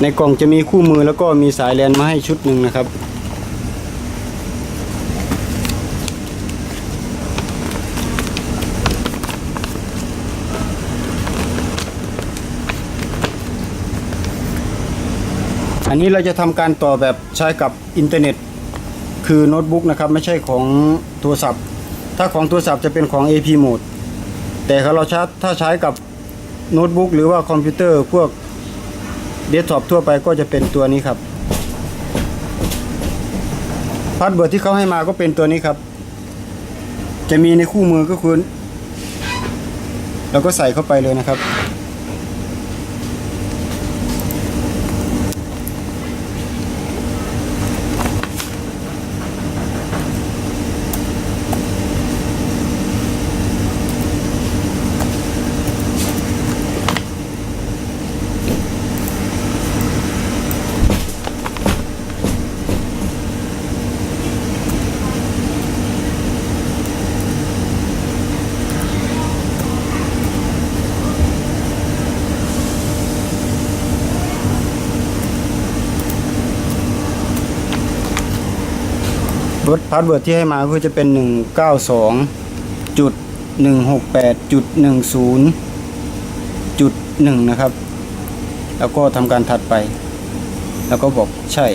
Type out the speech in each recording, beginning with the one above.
ในกล่องจะมีคู่มือแล้วก็มีสายแลนมาให้ชุดหนึ่งนะครับอันนี้เราจะทำการต่อแบบใช้กับอินเทอร์เน็ตคือโน้ตบุ๊กนะครับไม่ใช่ของโทรศัพท์ถ้าของโทรศัพท์จะเป็นของ AP Mode แต่เราถ้าใช้กับโน้ตบุ๊กหรือว่าคอมพิวเตอร์พวกเดสก์ท็อปทั่วไปก็จะเป็นตัวนี้ครับพาสเวิร์ดที่เขาให้มาก็เป็นตัวนี้ครับจะมีในคู่มือก็คือเราก็ใส่เข้าไปเลยนะครับพาสเวิร์ดที่ให้มาก็จะเป็น192.168.10.1นะครับแล้วก็ทำการถัดไปแล้วก็บอกใช่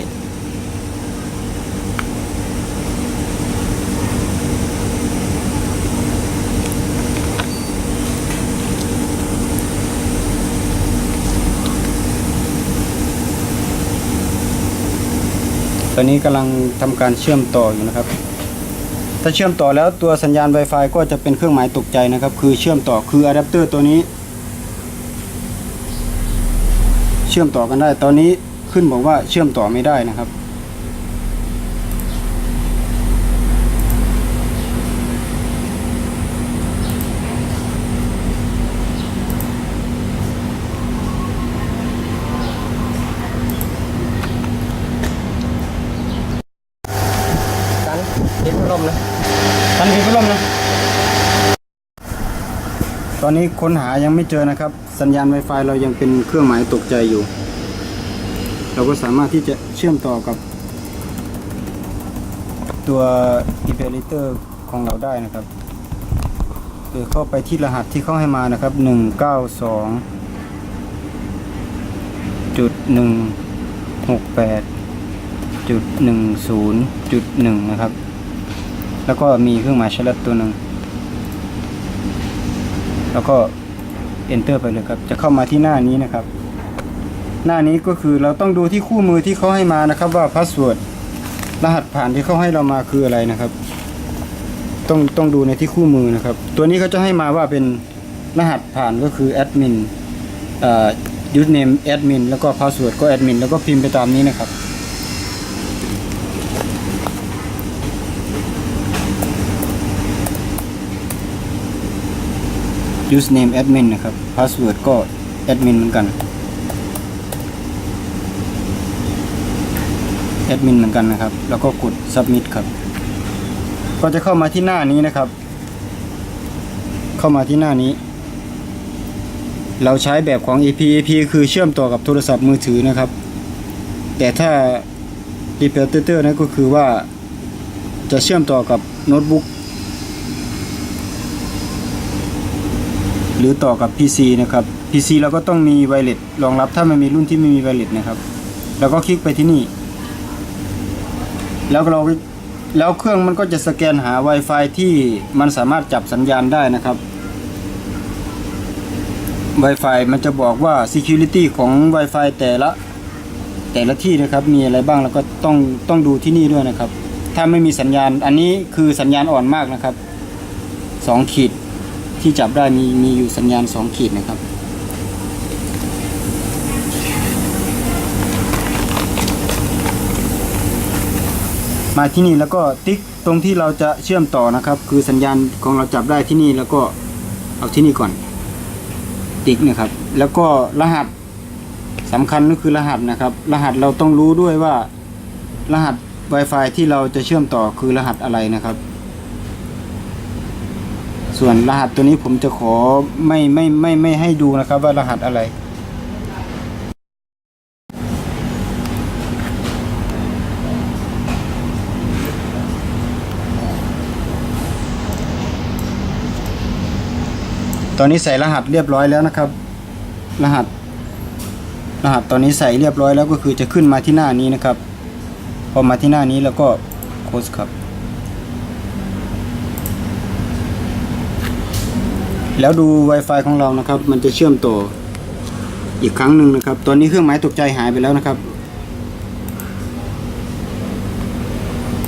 ตอนนี้กำลังทำการเชื่อมต่ออยู่นะครับถ้าเชื่อมต่อแล้วตัวสัญญาณ Wi-Fi ก็จะเป็นเครื่องหมายตกใจนะครับคือเชื่อมต่อคืออะแดปเตอร์ตัวนี้เชื่อมต่อกันได้ตอนนี้ขึ้นบอกว่าเชื่อมต่อไม่ได้นะครับปิดพัดลมนะทันปิดพัดลมนะตอนนี้ค้นหายังไม่เจอนะครับสัญญาณ Wi-Fi เรายังเป็นเครื่องหมายตกใจอยู่เราก็สามารถที่จะเชื่อมต่อกับตัว Imperator ของเราได้นะครับโดยเข้าไปที่รหัสที่เขาให้มานะครับ192.168.10.1นะครับแล้วก็มีเครื่องหมายแชร์ตัวหนึ่งแล้วก็ enter ไปเลยครับจะเข้ามาที่หน้านี้นะครับหน้านี้ก็คือเราต้องดูที่คู่มือที่เขาให้มานะครับว่าพาสเวิร์ดรหัสผ่านที่เขาให้เรามาคืออะไรนะครับต้องดูในที่คู่มือนะครับตัวนี้เขาจะให้มาว่าเป็นรหัสผ่านก็คือแอดมินusername แอดมินแล้วก็พาสเวิร์ดก็แอดมินแล้วก็พิมพ์ไปตามนี้นะครับusername admin นะครับ password ก็ admin เหมือนกัน admin เหมือนกันนะครับแล้วก็กด submit ครับก็จะเข้ามาที่หน้านี้นะครับเข้ามาที่หน้านี้เราใช้แบบของ AP คือเชื่อมต่อกับโทรศัพท์มือถือนะครับแต่ถ้า Imperator นั้นก็คือว่าจะเชื่อมต่อกับโน้ตบุ๊กหรือต่อกับ PC นะครับ PC เราก็ต้องมีไวเลสรองรับถ้ามันมีรุ่นที่ไม่มีไวเลสนะครับแล้วก็คลิกไปที่นี่แล้วเครื่องมันก็จะสแกนหา Wi-Fi ที่มันสามารถจับสัญญาณได้นะครับ Wi-Fi มันจะบอกว่า Security ของ Wi-Fi แต่ละที่นะครับมีอะไรบ้างแล้วก็ต้องดูที่นี่ด้วยนะครับถ้าไม่มีสัญญาณอันนี้คือสัญญาณอ่อนมากนะครับ2 ขีดที่จับได้มีอยู่สัญญาณ2 ขีดนะครับมาที่นี่แล้วก็ติ๊กตรงที่เราจะเชื่อมต่อนะครับคือสัญญาณของเราจับได้ที่นี่แล้วก็เอาที่นี่ก่อนติ๊กนะครับแล้วก็รหัสสำคัญก็คือรหัสนะครับรหัสเราต้องรู้ด้วยว่ารหัส Wi-Fi ที่เราจะเชื่อมต่อคือรหัสอะไรนะครับส่วนรหัสตัวนี้ผมจะขอไม่ให้ดูนะครับว่ารหัสอะไร ตอนนี้ใส่รหัสเรียบร้อยแล้วนะครับรหัสตอนนี้ใส่เรียบร้อยแล้วก็คือจะขึ้นมาที่หน้านี้นะครับพอมาที่หน้านี้แล้วก็โค้ดครับแล้วดู Wi-Fi ของเรานะครับมันจะเชื่อมต่ออีกครั้งหนึ่งนะครับตอนนี้เครื่องหมายตกใจหายไปแล้วนะครับ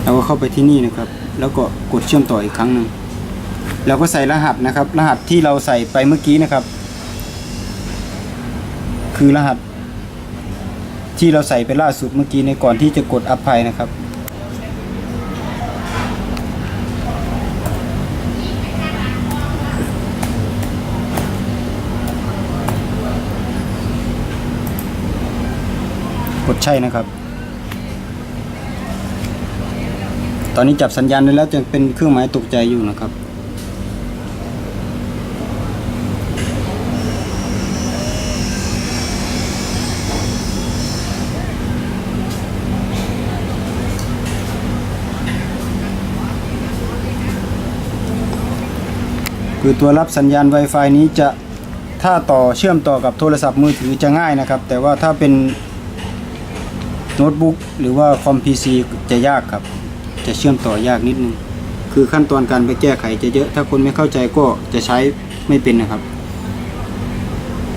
เราก็เข้าไปที่นี่นะครับแล้วก็กดเชื่อมต่ออีกครั้งหนึ่งแล้วก็ใส่รหัสนะครับรหัสที่เราใส่ไปเมื่อกี้นะครับคือรหัสที่เราใส่ไปล่าสุดเมื่อกี้ในก่อนที่จะกดอัพไพนะครับกดใช่นะครับตอนนี้จับสัญญาณได้แล้วจะเป็นเครื่องหมายตกใจอยู่นะครับคือตัวรับสัญญาณ Wi-Fi นี้จะถ้าเชื่อมต่อกับโทรศัพท์มือถือจะง่ายนะครับแต่ว่าถ้าเป็นโน้ตบุ๊กหรือว่าคอม PC จะยากครับจะเชื่อมต่อยากนิดนึงคือขั้นตอนการไปแก้ไขจะเยอะถ้าคนไม่เข้าใจก็จะใช้ไม่เป็นนะครับ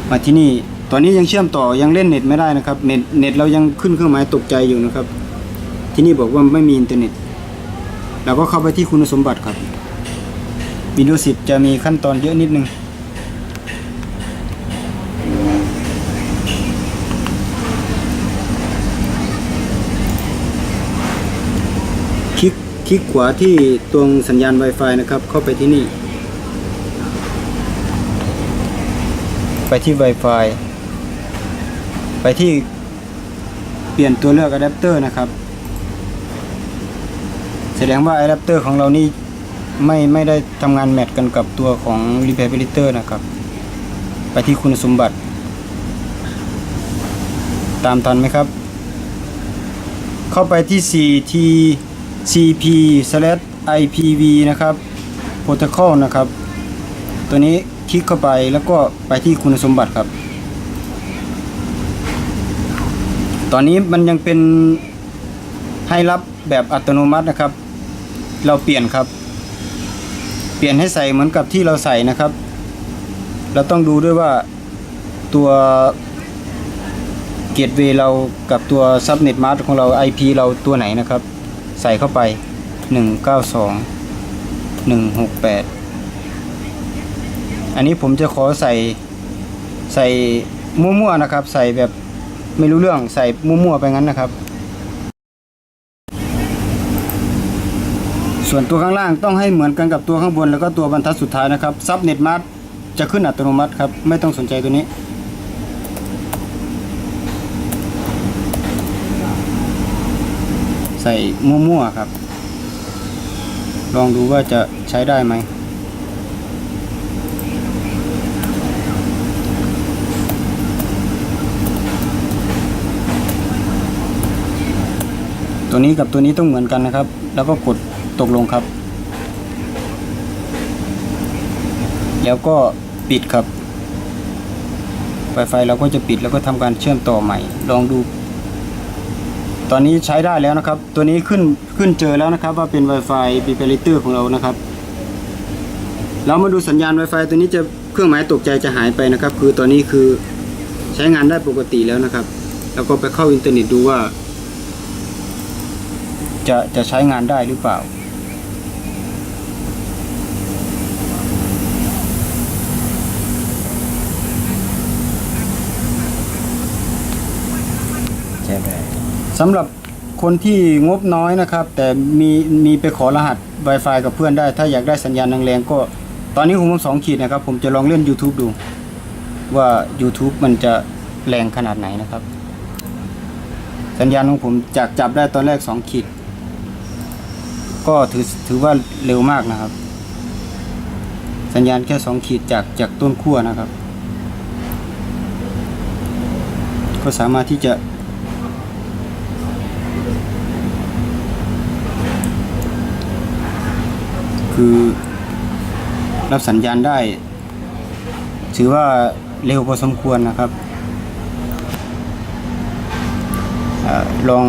มาที่นี่ตอนนี้ยังเชื่อมต่อยังเล่นเน็ตไม่ได้นะครับเน็ตเรายังขึ้นเครื่องหมายตกใจอยู่นะครับที่นี่บอกว่าไม่มีอินเทอร์เน็ตเราก็เข้าไปที่คุณสมบัติครับWindows 10จะมีขั้นตอนเยอะนิดนึงคลิกขวาที่ตรงสัญญาณ Wi-Fi นะครับเข้าไปที่นี่ไปที่ Wi-Fi ไปที่เปลี่ยนตัวเลือกอะแดปเตอร์นะครับแสดงว่าอะแดปเตอร์ของเรานี่ไม่ได้ทำงานแมทกันกับตัวของ Repair นะครับไปที่คุณสมบัติตามทันไหมครับเข้าไปที่ 4TCP/IPv นะครับ Protocol นะครับตัวนี้คลิกเข้าไปแล้วก็ไปที่คุณสมบัติครับตอนนี้มันยังเป็นให้รับแบบอัตโนมัตินะครับเราเปลี่ยนครับเปลี่ยนให้ใส่เหมือนกับที่เราใส่นะครับเราต้องดูด้วยว่าตัวเกตเวย์เรากับตัวซับเน็ตมาสของเรา IP เราตัวไหนนะครับใส่เข้าไป192.168อันนี้ผมจะขอใส่มั่วๆนะครับใส่แบบไม่รู้เรื่องใส่มั่วๆไปงั้นนะครับส่วนตัวข้างล่างต้องให้เหมือนกันกับตัวข้างบนแล้วก็ตัวบรรทัดสุดท้ายนะครับซับเน็ตมาสจะขึ้นอัตโนมัติครับไม่ต้องสนใจตัวนี้ใส่มั่วๆครับลองดูว่าจะใช้ได้ไหมตัวนี้กับตัวนี้ต้องเหมือนกันนะครับแล้วก็กดตกลงครับแล้วก็ปิดครับ Wi-Fi เราก็จะปิดแล้วก็ทำการเชื่อมต่อใหม่ลองดูตอนนี้ใช้ได้แล้วนะครับตัวนี้ขึ้นเจอแล้วนะครับว่าเป็น Wi-Fi Repair ของเรานะครับเรามาดูสัญญาณ Wi-Fi ตัวนี้จะเครื่องหมายตกใจจะหายไปนะครับคือตอนนี้คือใช้งานได้ปกติแล้วนะครับแล้วก็ไปเข้าอินเทอร์เน็ตดูว่าจะใช้งานได้หรือเปล่าสำหรับคนที่งบน้อยนะครับแต่มีไปขอรหัส Wi-Fi กับเพื่อนได้ถ้าอยากได้สัญญาณแรงๆก็ตอนนี้ผม2 ขีดนะครับผมจะลองเล่น YouTube ดูว่า YouTube มันจะแรงขนาดไหนนะครับสัญญาณของผมจากจับได้ตอนแรก2 ขีดก็ถือว่าเร็วมากนะครับสัญญาณแค่2 ขีดจากต้นขั้วนะครับก็สามารถที่จะคือรับสัญญาณได้ ถือว่าเร็วพอสมควรนะครับลอง